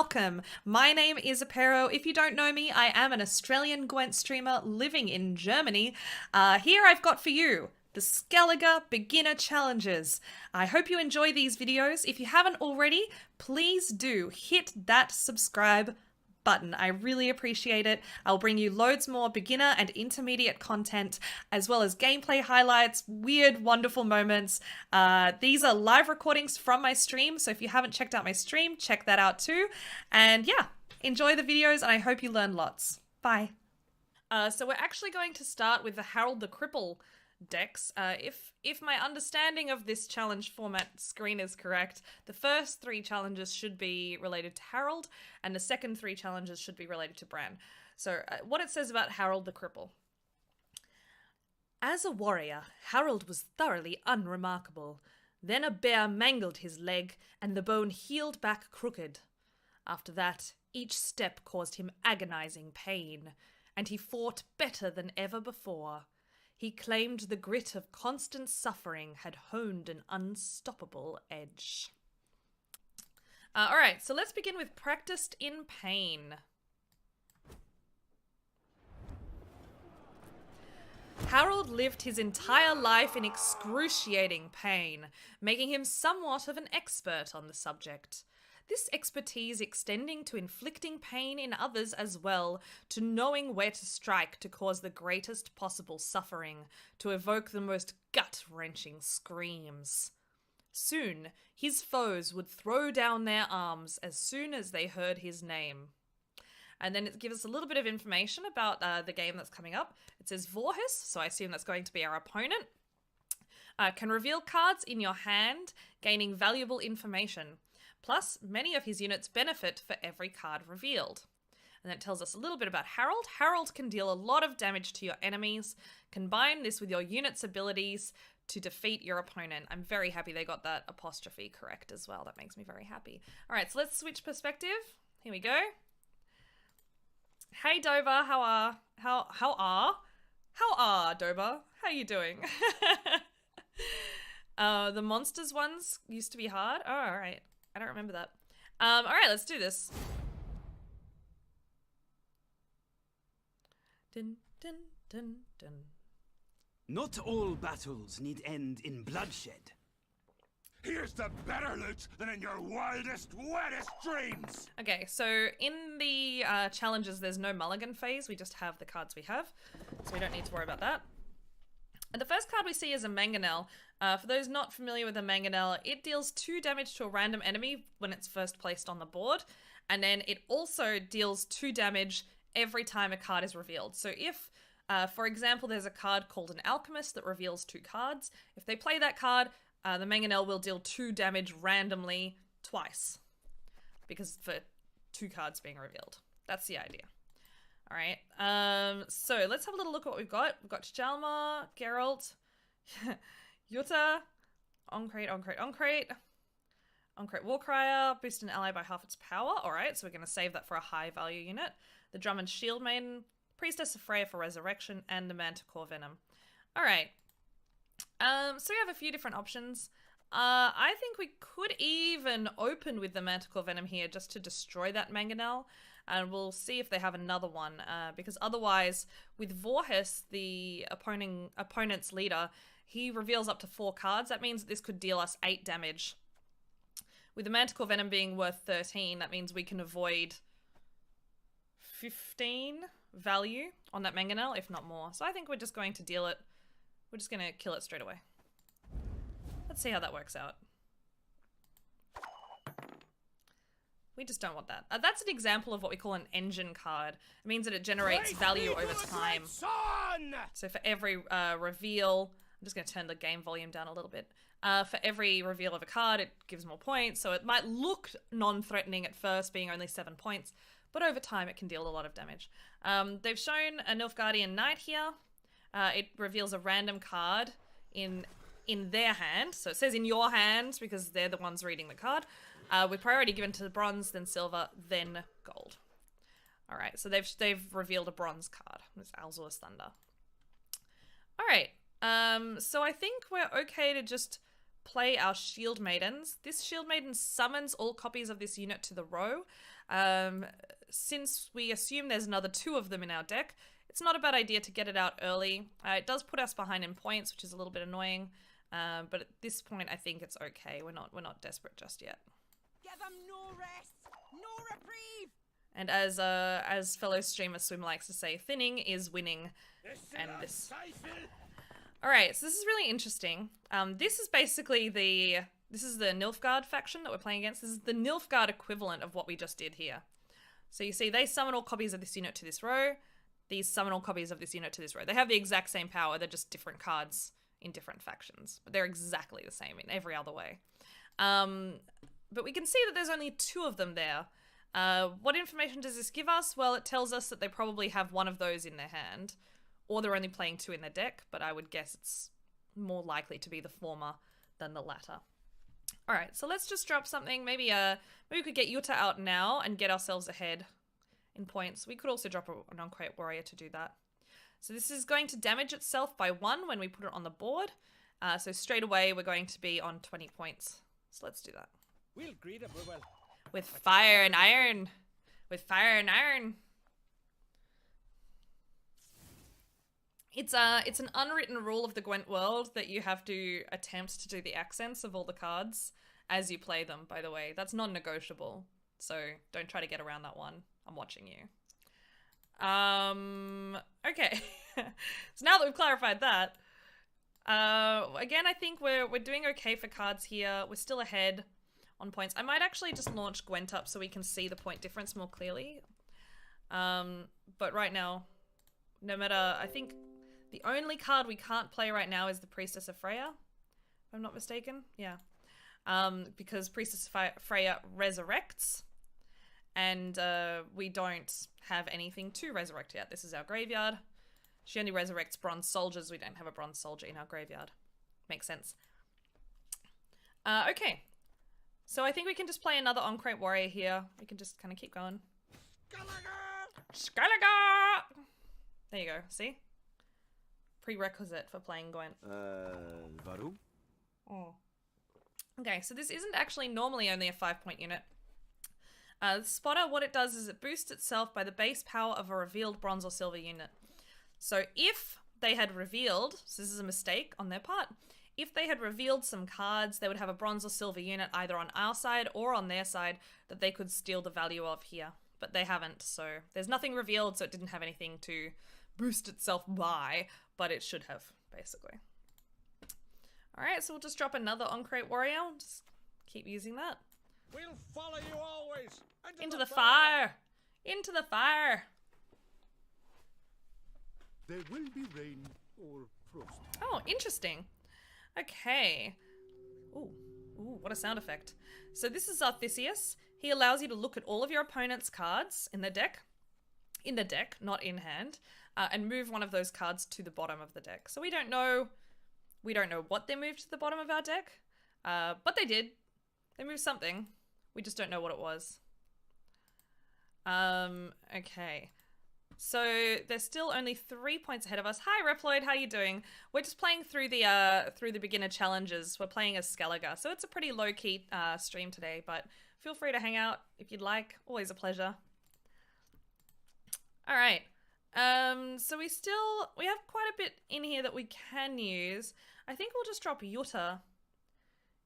welcome. My name is Apero. If you don't know me, I am an Australian Gwent streamer living in Germany. Here I've got for you the Skellige Beginner Challenges. I hope you enjoy these videos. If you haven't already, please do hit that subscribe button. I really appreciate it. I'll bring you loads more beginner and intermediate content, as well as gameplay highlights, weird, wonderful moments. These are live recordings from my stream, so if you haven't checked out my stream, check that out too. And yeah, enjoy the videos, and I hope you learn lots. Bye. So we're actually going to start with the Harold the Cripple decks. If my understanding of this challenge format screen is correct, the first 3 challenges should be related to Harold, and the second 3 challenges should be related to Bran. So what it says about Harold the Cripple. As a warrior, Harold was thoroughly unremarkable. Then a bear mangled his leg, and the bone healed back crooked. After that, each step caused him agonizing pain, and he fought better than ever before. He claimed the grit of constant suffering had honed an unstoppable edge. Alright, so let's begin with practiced in pain. Harold lived his entire life in excruciating pain, making him somewhat of an expert on the subject. This expertise extending to inflicting pain in others as well, to knowing where to strike to cause the greatest possible suffering, to evoke the most gut-wrenching screams. Soon, his foes would throw down their arms as soon as they heard his name. And then it gives us a little bit of information about the game that's coming up. It says Vorhis, so I assume that's going to be our opponent. Can reveal cards in your hand, gaining valuable information. Plus, many of his units benefit for every card revealed. And then it tells us a little bit about Harold. Harold can deal a lot of damage to your enemies. Combine this with your unit's abilities to defeat your opponent. I'm very happy they got that apostrophe correct as well. That makes me very happy. All right, so let's switch perspective. Here we go. Hey Dover, how are Dover? How you doing? The monsters ones used to be hard. Oh, all right. I don't remember that. All right, let's do this. Dun, dun, dun, dun. Not all battles need end in bloodshed. Here's the better loot than in your wildest, wettest dreams! Okay, so in the challenges, there's no mulligan phase. We just have the cards we have, so we don't need to worry about that. And the first card we see is a Mangonel. For those not familiar with a Mangonel, it deals 2 damage to a random enemy when it's first placed on the board, and then it also deals 2 damage every time a card is revealed. So if, for example, there's a card called an Alchemist that reveals 2 cards, if they play that card, the Mangonel will deal 2 damage randomly twice, because for 2 cards being revealed. That's the idea. All right, so let's have a little look at what we've got. We've got Jalmar, Geralt, Jutta, Oncrate, Warcrier, boost an ally by half its power. All right, so we're going to save that for a high value unit. The Drummond Shield Maiden, Priestess of Freya for Resurrection, and the Manticore Venom. All right, so we have a few different options. I think we could even open with the Manticore Venom here just to destroy that Mangonel. And we'll see if they have another one, because otherwise, with Vorhis, the opponent's leader, he reveals up to 4 cards. That means that this could deal us 8 damage. With the Manticore Venom being worth 13, that means we can avoid 15 value on that Mangonel, if not more. So I think we're just going to deal it. We're just going to kill it straight away. Let's see how that works out. We just don't want that. That's an example of what we call an engine card. It means that it generates value over time. So for every reveal, I'm just going to turn the game volume down a little bit. For every reveal of a card, it gives more points. So it might look non-threatening at first, being only 7 points, but over time it can deal a lot of damage. They've shown a Nilfgaardian Knight here. It reveals a random card in their hand. So it says in your hand because they're the ones reading the card. With priority given to bronze, then silver, then gold. All right, so they've revealed a bronze card. It's Alzor's Thunder. All right, so I think we're okay to just play our Shield Maidens. This Shield Maiden summons all copies of this unit to the row. Since we assume there's another 2 of them in our deck, it's not a bad idea to get it out early. It does put us behind in points, which is a little bit annoying. But at this point, I think it's okay. We're not desperate just yet. Give them no rest, no reprieve. And as fellow streamer Swim likes to say, thinning is winning. And this. All right, so this is really interesting. This is basically the Nilfgaard faction that we're playing against. This is the Nilfgaard equivalent of what we just did here. So you see, they summon all copies of this unit to this row. These summon all copies of this unit to this row. They have the exact same power. They're just different cards in different factions, but they're exactly the same in every other way. But we can see that there's only 2 of them there. What information does this give us? Well, it tells us that they probably have one of those in their hand, or they're only playing 2 in their deck, but I would guess it's more likely to be the former than the latter. All right, so let's just drop something. Maybe we could get Yuta out now and get ourselves ahead in points. We could also drop an Uncrate Warrior to do that. So this is going to damage itself by 1 when we put it on the board. So straight away, we're going to be on 20 points. So let's do that. We'll greet it, well. With fire and iron. With fire and iron. It's an unwritten rule of the Gwent world that you have to attempt to do the accents of all the cards as you play them, by the way. That's non-negotiable. So don't try to get around that one. I'm watching you. Okay. So now that we've clarified that, again, I think we're doing okay for cards here. We're still ahead on points. I might actually just launch Gwent up so we can see the point difference more clearly. But right now, no matter, I think the only card we can't play right now is the Priestess of Freya, if I'm not mistaken. Yeah. Because Priestess of Freya resurrects, and we don't have anything to resurrect yet. This is our graveyard. She only resurrects bronze soldiers. We don't have a bronze soldier in our graveyard. Makes sense. Okay. So I think we can just play another Uncrate Warrior here. We can just kind of keep going. Skellige! There you go. See? Prerequisite for playing Gwent. Varu? Oh. Okay, so this isn't actually normally only a 5-point unit. The spotter, what it does is it boosts itself by the base power of a revealed bronze or silver unit. So if they had revealed, so this is a mistake on their part, if they had revealed some cards, they would have a bronze or silver unit either on our side or on their side that they could steal the value of here. But they haven't, so there's nothing revealed, so it didn't have anything to boost itself by, but it should have, basically. Alright, so we'll just drop another Uncrate Warrior. Just keep using that. We'll follow you always. Into the fire! Into the fire! There will be rain or frost. Oh, interesting. Okay. Ooh, what a sound effect. So this is Arthesius. He allows you to look at all of your opponent's cards in the deck, not in hand, and move one of those cards to the bottom of the deck. So we don't know what they moved to the bottom of our deck, but they did. They moved something. We just don't know what it was. Okay. So there's still only 3 points ahead of us. Hi, Reploid, how you doing? We're just playing through the beginner challenges. We're playing as Skellige, so it's a pretty low-key stream today, but feel free to hang out if you'd like. Always a pleasure. All right. So we have quite a bit in here that we can use. I think we'll just drop Yuta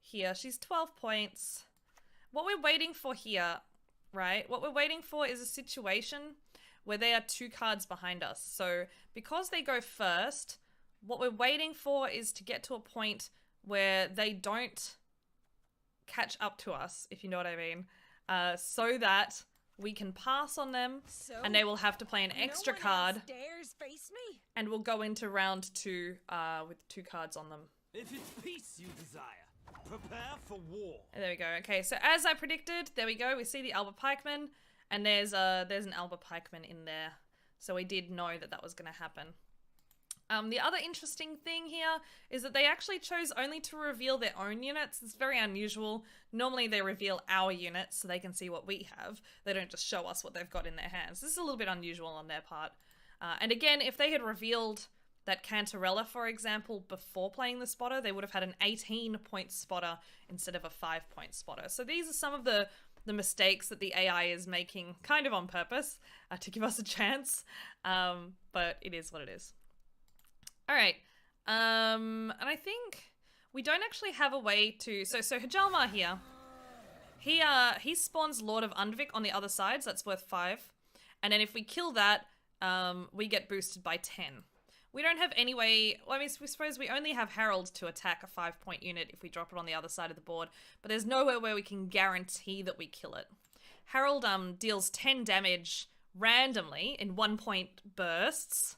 here. She's 12 points. What we're waiting for here, right? What we're waiting for is a situation where they are 2 cards behind us. So because they go first, what we're waiting for is to get to a point where they don't catch up to us, if you know what I mean, so that we can pass on them, and they will have to play an extra card, Face me. and we'll go into round 2 with 2 cards on them. If it's peace you desire, prepare for war. There we go. Okay, so as I predicted, there we go. We see the Alba Pikeman, and there's an Alba Pikeman in there. So we did know that that was going to happen. The other interesting thing here is that they actually chose only to reveal their own units. It's very unusual. Normally they reveal our units so they can see what we have. They don't just show us what they've got in their hands. This is a little bit unusual on their part. And again, if they had revealed that Cantarella, for example, before playing the spotter, they would have had an 18-point spotter instead of a 5-point spotter. So these are some of the mistakes that the AI is making kind of on purpose to give us a chance. But it is what it is. All right. And I think we don't actually have a way to... So Hjalmar here, he spawns Lord of Undvik on the other side, so that's worth 5. And then if we kill that, we get boosted by 10. We don't have any way... Well, I mean, we suppose we only have Harold to attack a 5-point unit if we drop it on the other side of the board, but there's nowhere where we can guarantee that we kill it. Harold deals 10 damage randomly in 1-point bursts,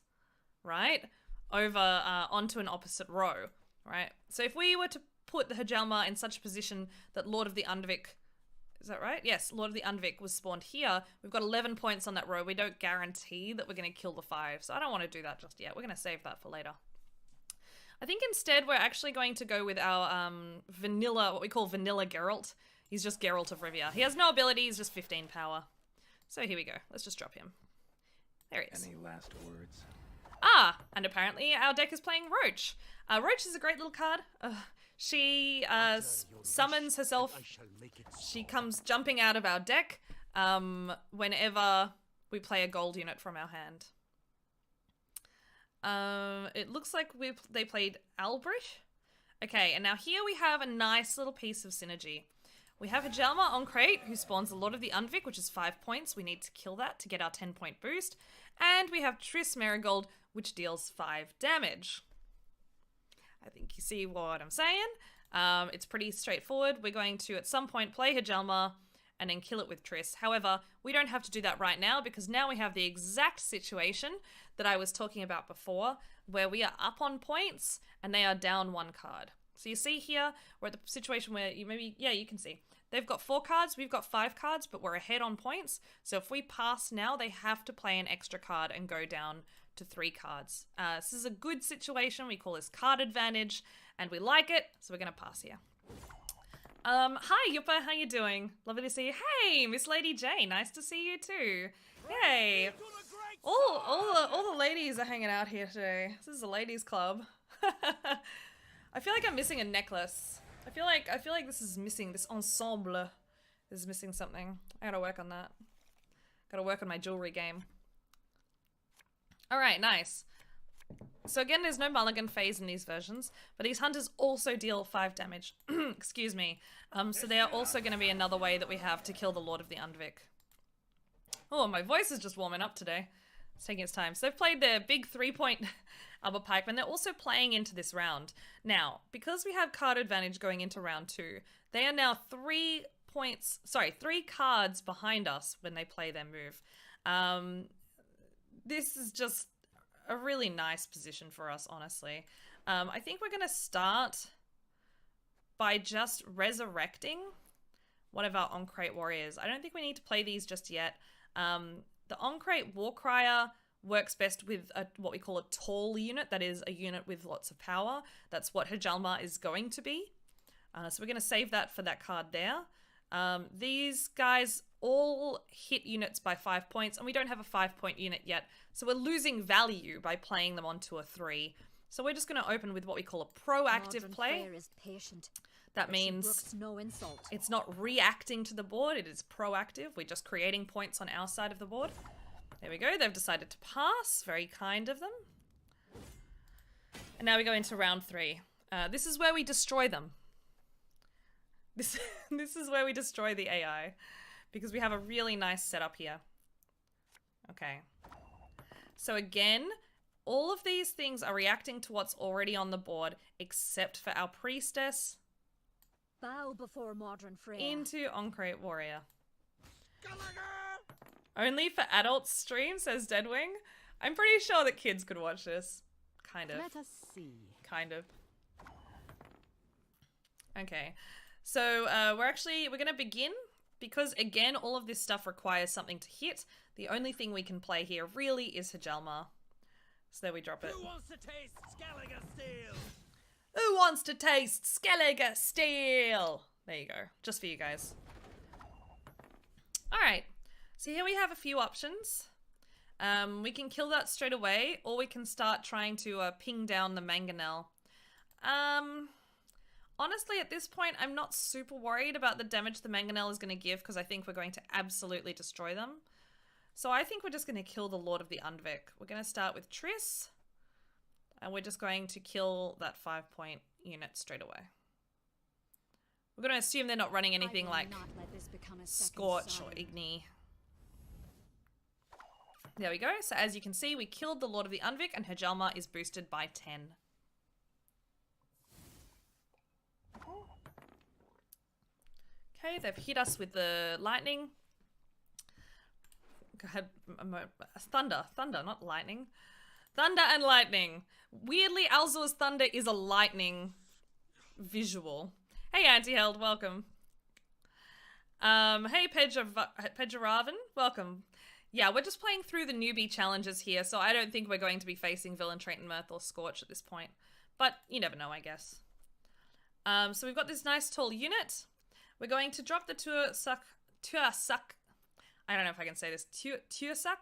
right? Over onto an opposite row, right? So if we were to put the Hjalmar in such a position that Lord of the Undvik... Is that right? Yes, Lord of the Undvik was spawned here. We've got 11 points on that row. We don't guarantee that we're going to kill the 5, so I don't want to do that just yet. We're going to save that for later. I think instead we're actually going to go with our vanilla, what we call vanilla Geralt. He's just Geralt of Rivia. He has no abilities, just 15 power. So here we go. Let's just drop him. There he is. Any last words? Ah, and apparently our deck is playing Roach. Roach is a great little card. She summons herself. She comes jumping out of our deck whenever we play a gold unit from our hand. It looks like they played Albrich. Okay, and now here we have a nice little piece of synergy. We have a Hjalmar on crate who spawns a Lord of the Undvik, which is 5 points. We need to kill that to get our 10-point boost. And we have Triss Marigold, which deals 5 damage. I think you see what I'm saying. It's pretty straightforward. We're going to, at some point, play Hjalmar and then kill it with Triss. However, we don't have to do that right now because now we have the exact situation that I was talking about before, where we are up on points and they are down 1 card. So you see here, we're at the situation where you can see. They've got 4 cards, we've got 5 cards, but we're ahead on points. So if we pass now, they have to play an extra card and go down to 3 cards. This is a good situation. We call this card advantage, and we like it, so we're going to pass here. Hi, Yuppa, how you doing? Lovely to see you. Hey, Miss Lady J, nice to see you too. Yay. All the ladies are hanging out here today. This is a ladies' club. I feel like I'm missing a necklace. I feel like this is missing, this ensemble is missing something. I gotta work on that. Gotta work on my jewelry game. Alright, nice. So again, there's no mulligan phase in these versions, but these hunters also deal 5 damage. Excuse me. So they are also going to be another way that we have to kill the Lord of the Undvik. Oh, my voice is just warming up today. It's taking its time. So they've played their big 3-point Albert Pikeman. They're also playing into this round. Now, because we have card advantage going into round 2, they are now 3 cards behind us when they play their move. This is just a really nice position for us, honestly. I think we're going to start by just resurrecting one of our on-crate warriors. I don't think we need to play these just yet. The on-crate Warcrier works best with what we call a tall unit, that is a unit with lots of power. That's what Hjalmar is going to be. So we're going to save that for that card there. These guys all hit units by 5 points, and we don't have a 5-point unit yet, so we're losing value by playing them onto a 3. So we're just going to open with what we call a proactive play. Is patient, that means no insult. It's not reacting to the board, it is proactive. We're just creating points on our side of the board. There we go, they've decided to pass. Very kind of them. And now we go into round 3. This is where we destroy them. This is where we destroy the AI, because we have a really nice setup here. Okay. So again, all of these things are reacting to what's already on the board, except for our priestess. Bow before modern Freya. Into on-crate warrior. Only for adults stream, says Deadwing. I'm pretty sure that kids could watch this. Kind of. Let us see. Kind of. Okay. So we're going to begin, because again, all of this stuff requires something to hit. The only thing we can play here really is Hjalmar. So there we drop it. Who wants to taste Skellige Steel? Who wants to taste Skellige Steel? There you go. Just for you guys. Alright. So here we have a few options. We can kill that straight away, or we can start trying to ping down the mangonel. Honestly, at this point, I'm not super worried about the damage the mangonel is going to give because I think we're going to absolutely destroy them. So I think we're just going to kill the Lord of the Undvik. We're going to start with Triss, and we're just going to kill that 5-point unit straight away. We're going to assume they're not running anything like Scorch or Igni. There we go. So as you can see, we killed the Lord of the Undvik, and her Jalma is boosted by 10. Okay, they've hit us with the lightning. Go ahead. Thunder, not lightning. Thunder and lightning. Weirdly, Alzor's thunder is a lightning visual. Hey, Antiheld, welcome. Hey, Pedjaravan, welcome. Yeah, we're just playing through the newbie challenges here, so I don't think we're going to be facing Villain, Traiton, Mirth, or Scorch at this point. But you never know, I guess. So we've got this nice tall unit. We're going to drop the Tuasak. I don't know if I can say this. Tuasak?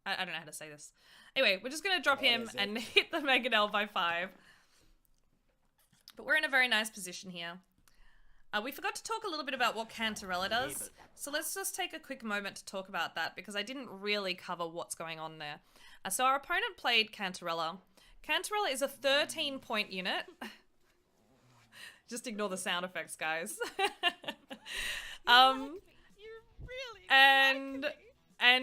I don't know how to say this. Anyway, we're just going to drop him and hit the Mangonel by 5. But we're in a very nice position here. We forgot to talk a little bit about what Cantarella does. So let's just take a quick moment to talk about that because I didn't really cover what's going on there. So our opponent played Cantarella. Cantarella is a 13-point unit. Just ignore the sound effects, guys. And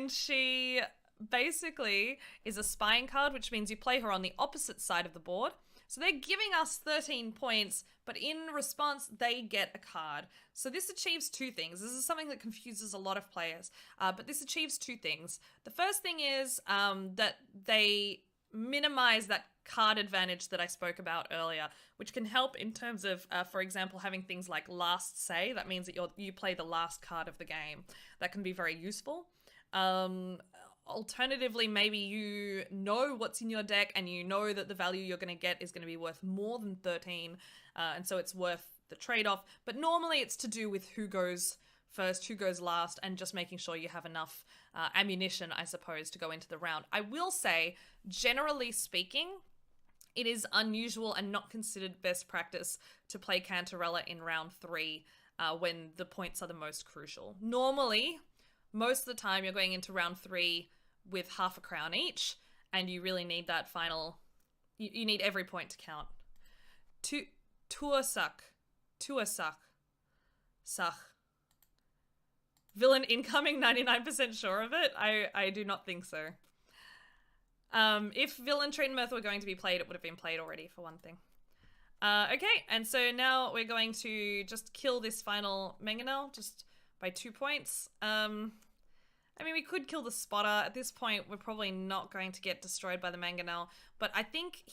she basically is a spying card, which means you play her on the opposite side of the board. So they're giving us 13 points, but in response, they get a card. So this achieves 2 things. This is something that confuses a lot of players, but this achieves 2 things. The first thing is that they minimize that card advantage that I spoke about earlier, which can help in terms of, for example, having things like last say. That means that you play the last card of the game. That can be very useful. Alternatively, maybe you know what's in your deck and you know that the value you're going to get is going to be worth more than 13, and so it's worth the trade-off. But normally it's to do with who goes first, who goes last, and just making sure you have enough ammunition, I suppose, to go into the round. I will say, generally speaking, it is unusual and not considered best practice to play Cantarella in round 3 when the points are the most crucial. Normally, most of the time you're going into round 3 with half a crown each, and you really need that final... You need every point to count. Tuasak. Villain incoming, 99% sure of it? I do not think so. If Villain, Traiton, Mirth were going to be played, it would have been played already, for one thing. Okay, and so now we're going to just kill this final Mangonel, just by 2 points. I mean, we could kill the Spotter. At this point, we're probably not going to get destroyed by the Mangonel, but I think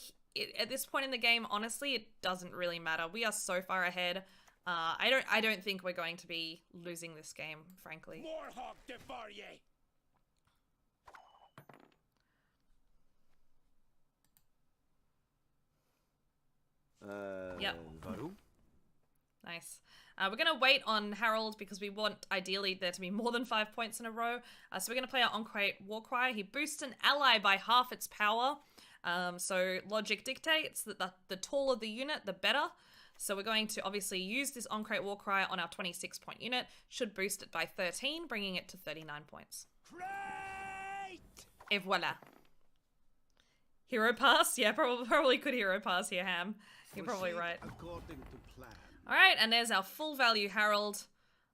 at this point in the game, honestly, it doesn't really matter. We are so far ahead. I don't think we're going to be losing this game, frankly. Morhawk Devarye! Yep. Nice. We're going to wait on Harold because we want, ideally, there to be more than 5 points in a row. So we're going to play our Encrate Warcry. He boosts an ally by half its power. So logic dictates that the taller the unit, the better. So we're going to obviously use this Encrate Warcry on our 26-point unit. Should boost it by 13, bringing it to 39 points. Great! Et voila. Hero pass? Yeah, probably could hero pass here, Ham. You're probably right. According to plan. All right, and there's our full value Harold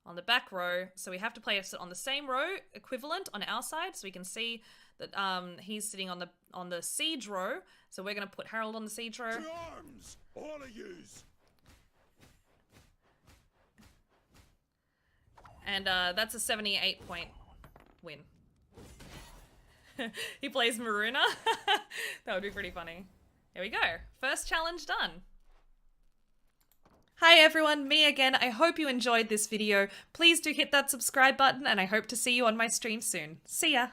on the back row. So we have to place it on the same row equivalent on our side, so we can see that he's sitting on the siege row. So we're going to put Harold on the siege row. To arms, all of yous. And that's a 78-point win. He plays Maruna. That would be pretty funny. Here we go. First challenge done. Hi everyone, me again. I hope you enjoyed this video. Please do hit that subscribe button and I hope to see you on my stream soon. See ya!